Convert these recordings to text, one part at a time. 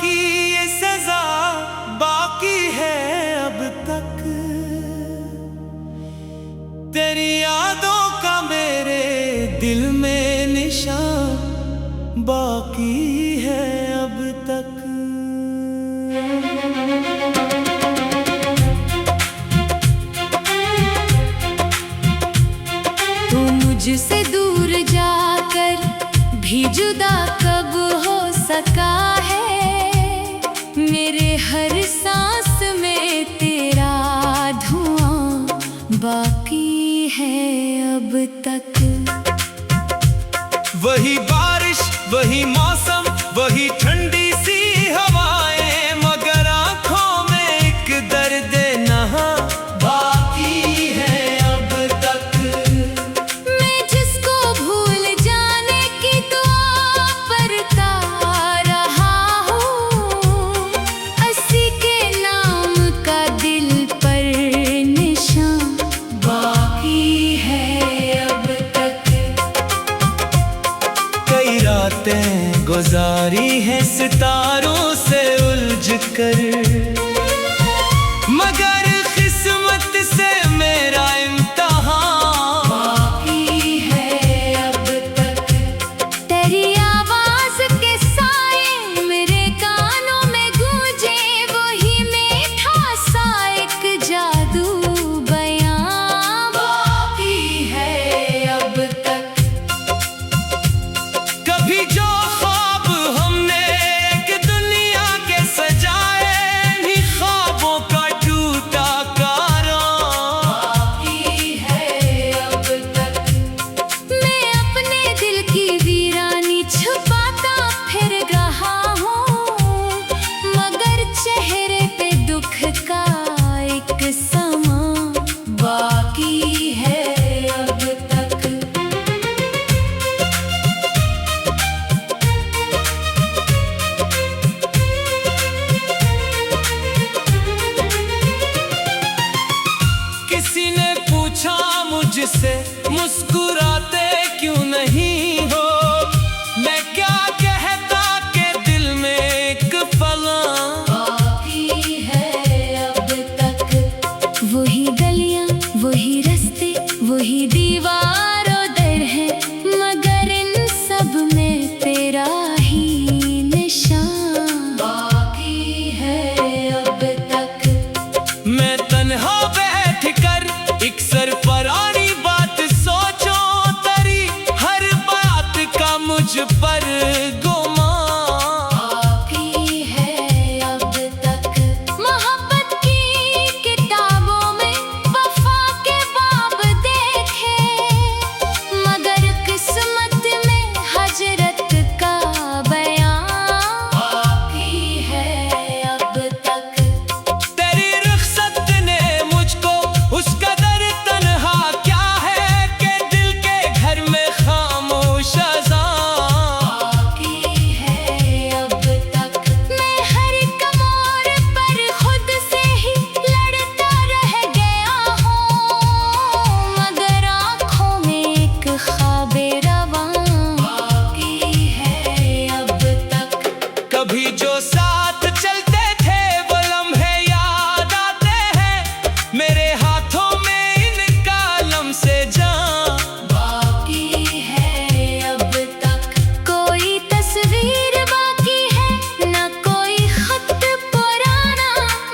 की ये सजा बाकी है अब तक। तेरी यादों का मेरे दिल में निशान बाकी है अब तक। तू मुझसे दूर जाकर भी जुदा कब हो सका है। मेरे हर सांस में तेरा धुआं बाकी है अब तक। वही बारिश, वही मौसम, वही ठंडी सी हवाएं, मगर आंखों में एक दर्द नहा बाकी है अब तक। मैं जिसको भूल जाने की दुआ करता रहा हूँ, उसी के नाम का दिल पर निशान बाकी है अब तक। कई रातें गुजारी हैं सितारों से उलझ कर, मगर किस्मत से मेरा इम्तिहान बाकी है अब तक। तेरी आवाज के साए मेरे कानों में गूंजे, वही मीठा सा एक जादू बयां बाकी है अब तक। कभी जो ख्वाब हमने एक दुनिया के सजाए, इन्हीं ख्वाबों का टूटा कारवां बाकी है अब तक। मैं अपने दिल की वीरानी छुपाता फिर रहा हूँ, मगर चेहरे पे दुख का एक समा बाकी है अब तक। किसी ने पूछा मुझसे मुस्कुराते क्यों नहीं हो, मैं क्या कहता कि दिल में एक फलां बाकी है अब तक। वही गलियां, वही रास्ते, वही दीवारों दर है, मगर इन सब में तेरा ही निशान बाकी है अब तक। मैं तन्हा बैठ कर एक सरफरानी बात सोचो, तेरी हर बात का मुझ पर गुमान बाकी है अब तक। मोहब्बत की किताबों में वफा के बाब देखे, मगर किस्मत में हजरत का बयां बाकी है अब तक। तेरी रुखसत ने मुझको उस कदर तन्हा क्या है कि दिल के घर में खामोश अज़ान बाकी है अब तक। मैं हर कमर पर खुद से ही लड़ता रह गया हूँ, मगर आँखों में एक ख्वाबे रवां बाकी है अब तक। कभी जो साथ चलते थे वो लम्हे याद आते हैं, मेरे हाथों में इन कालम से जान बाकी है अब तक। कोई तस्वीर बाकी है ना कोई खत पुराना,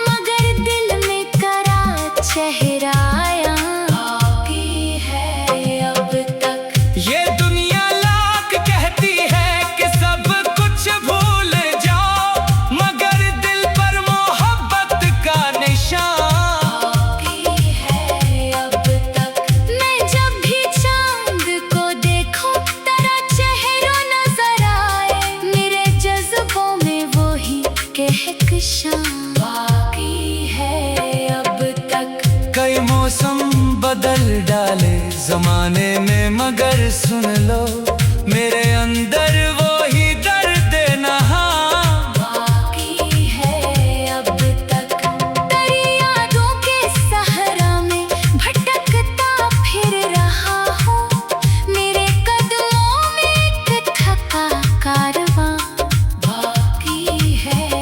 मगर दिल में करा चेहरा आया बाकी है अब तक। ये दुनिया लाख कहती है कि सब कुछ भूल जाओ, मगर दिल पर मोहब्बत का निशान बाकी है अब तक। मैं जब भी चांद को देखूं तेरा चेहरा नजर आए, मेरे जज्बों में वही कहकशां बाकी है अब तक। कई मौसम बदल डाले जमाने में, मगर सुन लो मेरे अंदर वो ही दर्द नहा बाकी है अब तक। तेरी यादों के सहरा में भटकता फिर रहा हूँ, मेरे कदमों में एक थका कारवां बाकी है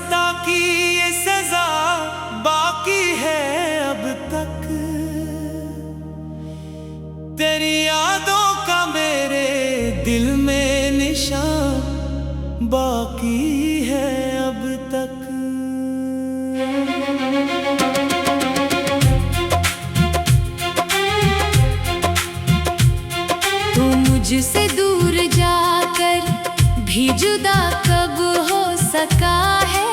खता की ये सजा बाकी है अब तक। तेरी यादों का मेरे दिल में निशान बाकी है अब तक। तू मुझसे दूर जाकर भी जुदा कब हो सका है।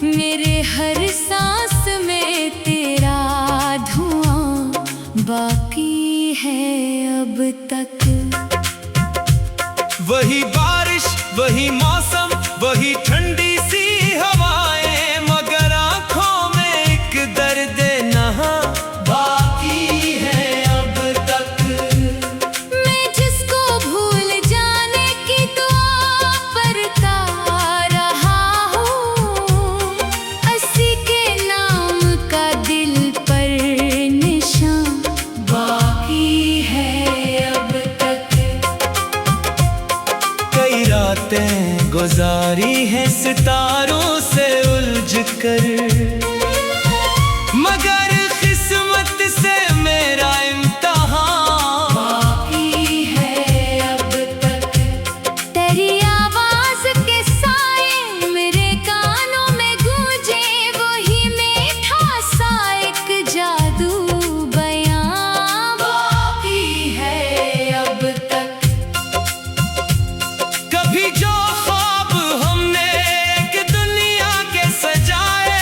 मेरे हर सांस में तेरा धुआं बाकी है अब तक। वही बारिश, वही मौसम, वही ठंडी सी हवाएं, मगर आंखों में एक दर्द नहा बाकी है अब तक। मैं जिसको भूल जाने की दुआ करता रहा हूँ, उसी के नाम का दिल पर निशान बाकी है अब तक। कई रातें गुजारी हैं सितारों से उलझ कर, मगर किस्मत से मेरा इम्तिहान बाकी है अब तक। तेरी आवाज के साए मेरे कानों में गूंजे, वही मीठा सा एक जादू बयां बाकी है अब तक। कभी जो ख्वाब हमने एक दुनिया के सजाए,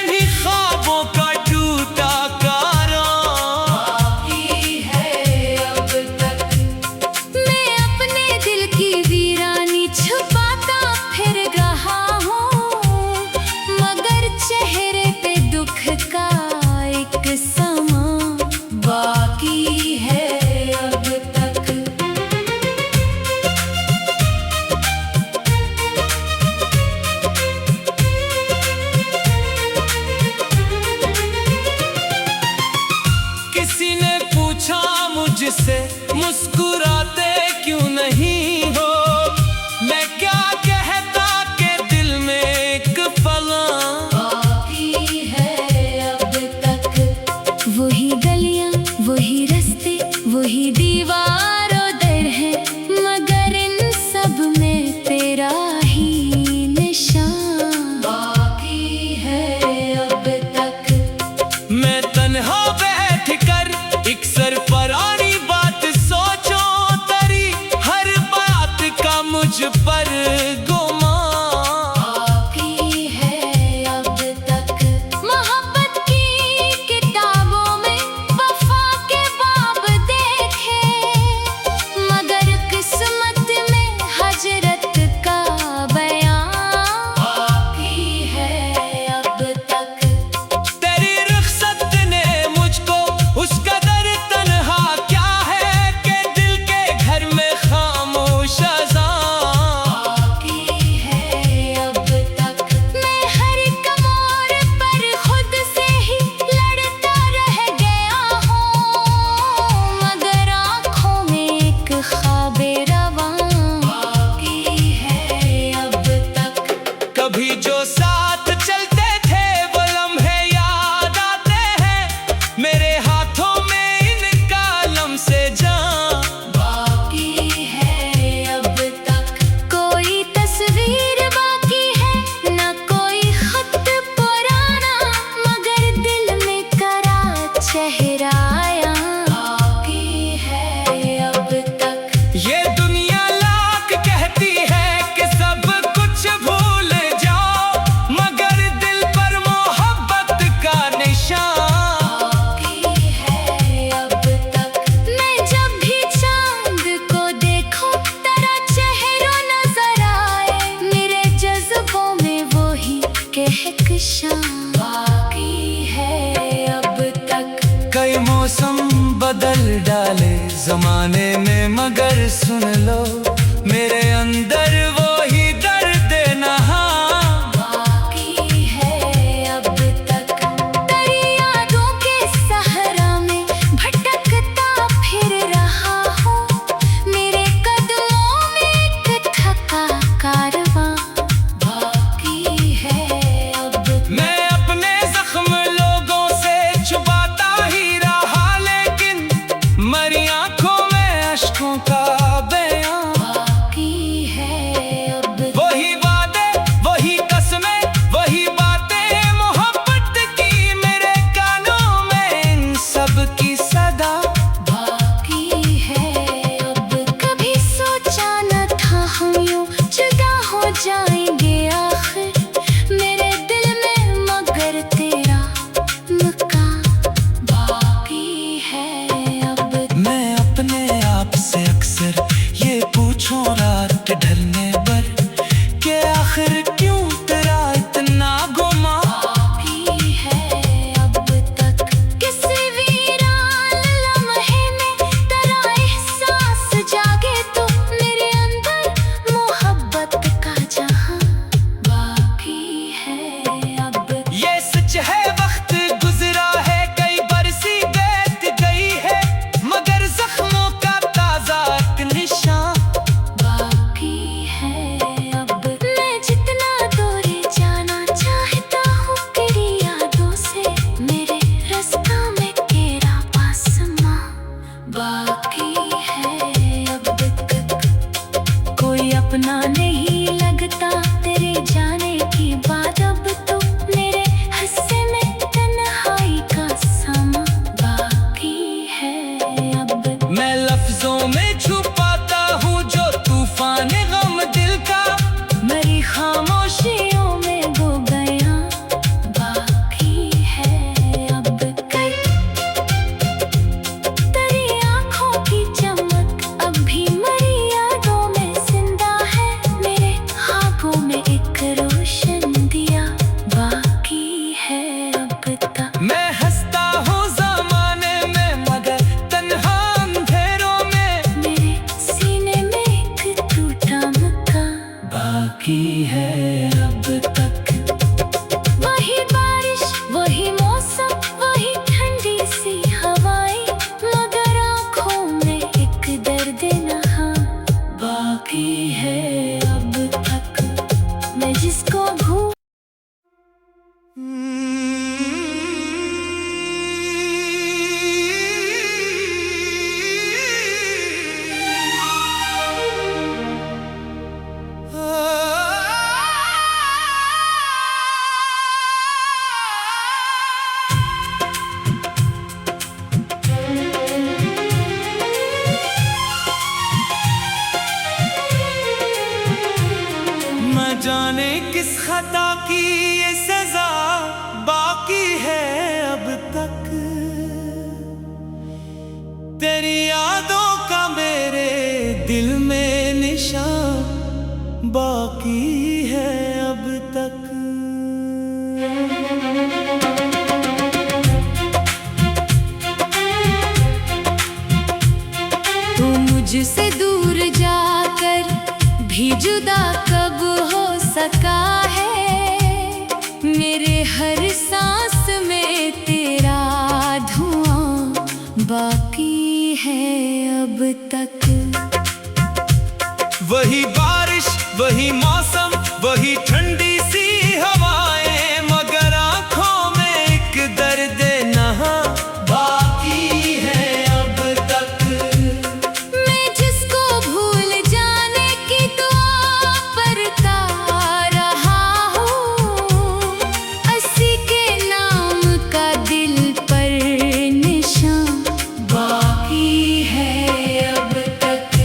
भी ख्वाबों का टूटा कारवां बाकी है अब तक। मैं अपने दिल की वीरानी छुपाता फिर रहा हूँ, मगर चेहरे पे दुख का एक समा बाकी है अब तक। किसी ने पूछा मुझसे मुस्कुराते क्यों नहीं हो, मैं क्या कहता कि दिल में एक फलां बाकी है अब तक। वही गलियां, वही रास्ते, वही दीवारों दर है, मगर इन सब में तेरा ही निशान बाकी है अब तक। मैं तन्हा बैठ कर एक सरफरानी बात सोचो, तेरी हर बात का मुझ पर गुमान बाकी है अब तक। मोहब्बत की किताबों में वफा के बाब देखे, मगर किस्मत में हजरत का बयां बाकी है अब तक। तेरी रुखसत ने मुझको उस कदर तन्हा क्या है कि दिल के घर में खामोश अज़ां बाकी है अब तक। मैं हर कमर पर खुद से ही लड़ता रह गया हूँ, मगर आँखों में एक ख्वाबे रवां बाकी है अब तक। कभी जो साथ चलते थे वो लम्हे याद आते हैं, मेरे हाथों में इनका लम्से जान बाकी है अब तक। कोई तस्वीर बाकी है न कोई खत पुराना, मगर दिल में करा चेहरा आया बाकी है अब तक। ये दुनिया लाख कहती है कि सब कुछ भूल जाओ, मगर दिल पर मोहब्बत का निशान बाकी है अब तक। मैं जब भी चांद को देखूं तेरा चेहरा नजर आए, मेरे जज्बों में वही कहकशां बाकी है अब तक। कई मौसम बदल डाले जमाने में, मगर सुन लो मेरे अंदर वो ही दर्द नहा बाकी है अब तक। तेरी यादों के सहरा में भटकता फिर रहा हूँ, मेरे कदमों में एक थका कारवां बाकी न जाने किस खता की ये सजा बाकी है अब तक, तेरी यादों का मेरे दिल में निशान बाकी है अब तक। तू मुझसे दूर जाकर भी जुदा कब हो सका है, मेरे हर सांस में तेरा धुआं बाकी है अब तक। वही बारिश, वही मौसम, वही ठंडी सी हवाएं, मगर आंखों में एक दर्द नहा बाकी है अब तक। मैं जिसको भूल जाने की दुआ करता रहा हूँ, उसी के नाम का दिल पर निशान बाकी है अब तक।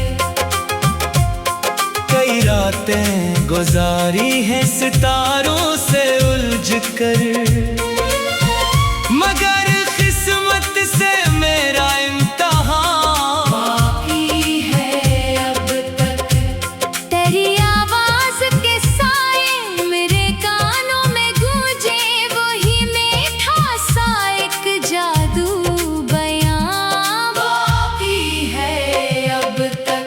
कई रातें गुजारी हैं सितारों से उलझ कर, मगर किस्मत से मेरा इम्तिहान बाकी है अब तक। तेरी आवाज के साए मेरे कानों में गूंजे, वही मीठा सा एक जादू बयां बाकी है अब तक।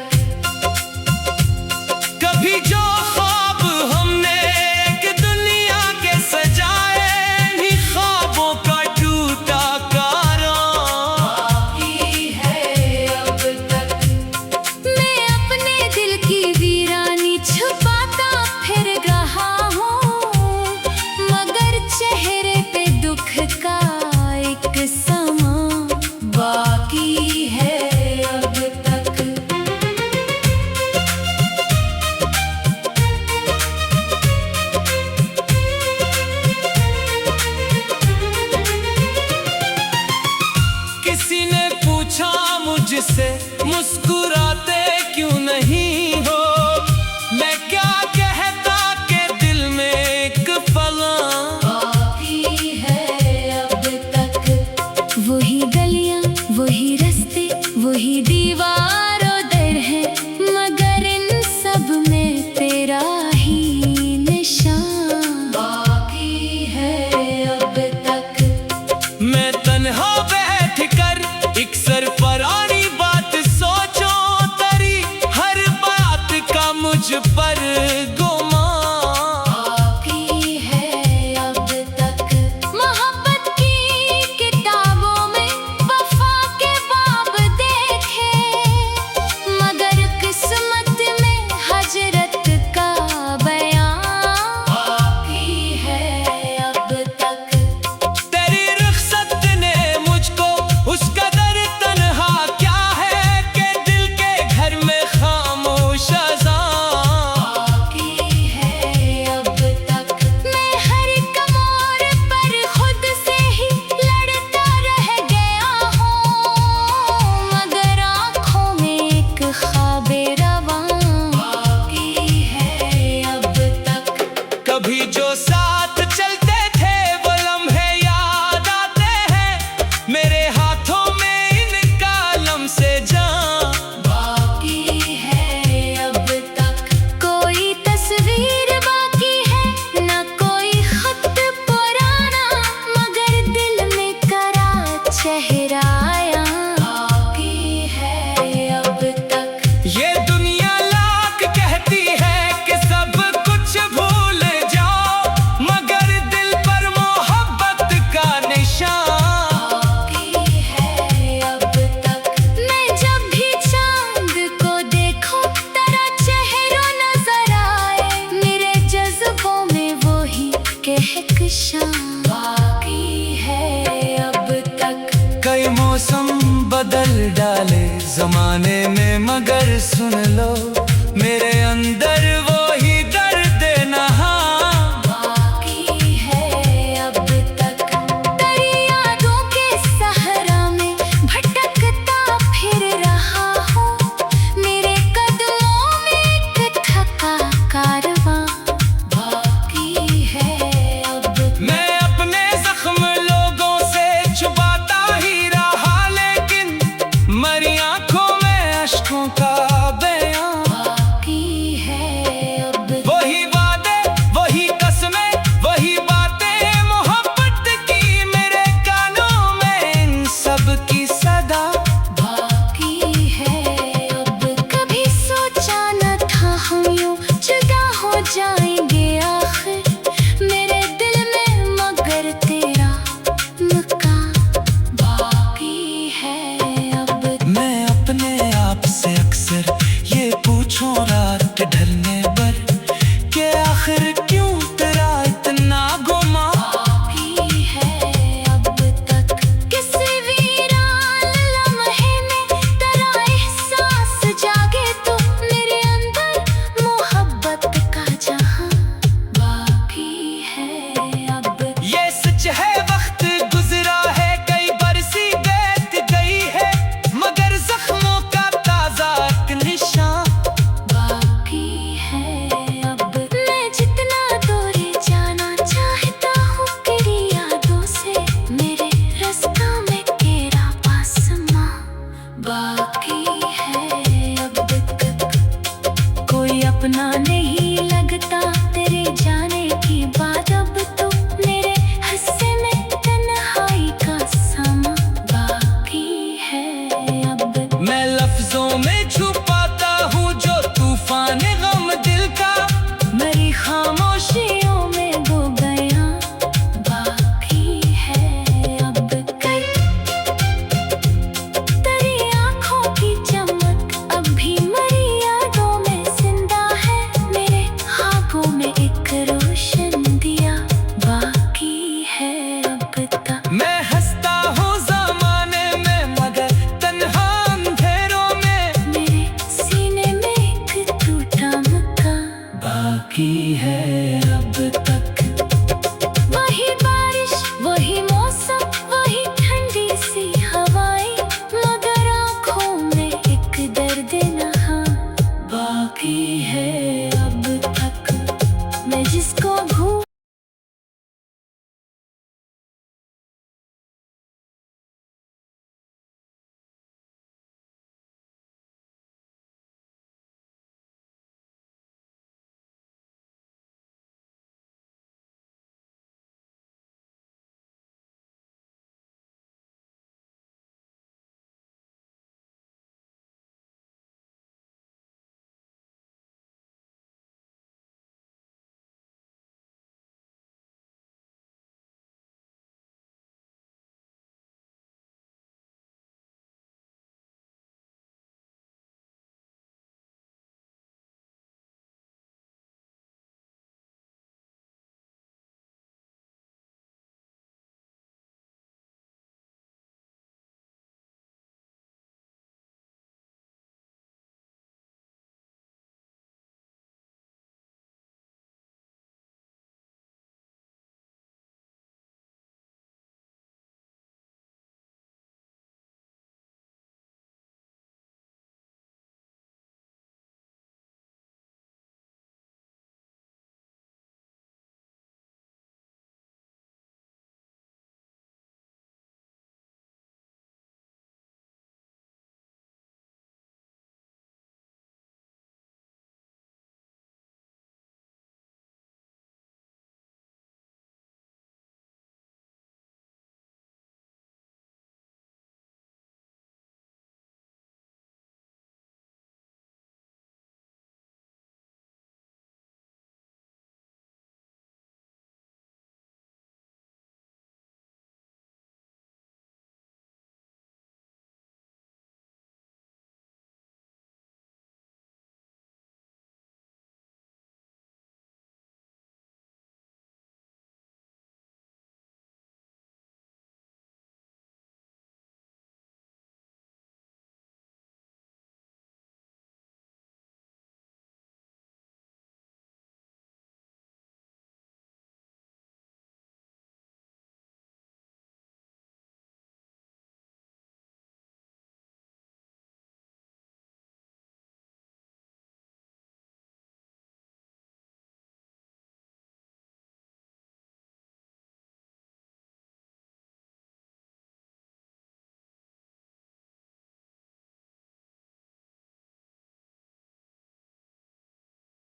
कभी जो ख्वाब हमने एक दुनिया के सजाए, भी नशा बाकी है अब तक। कई मौसम बदल डाले जमाने में, मगर सुन लो मेरे अंदर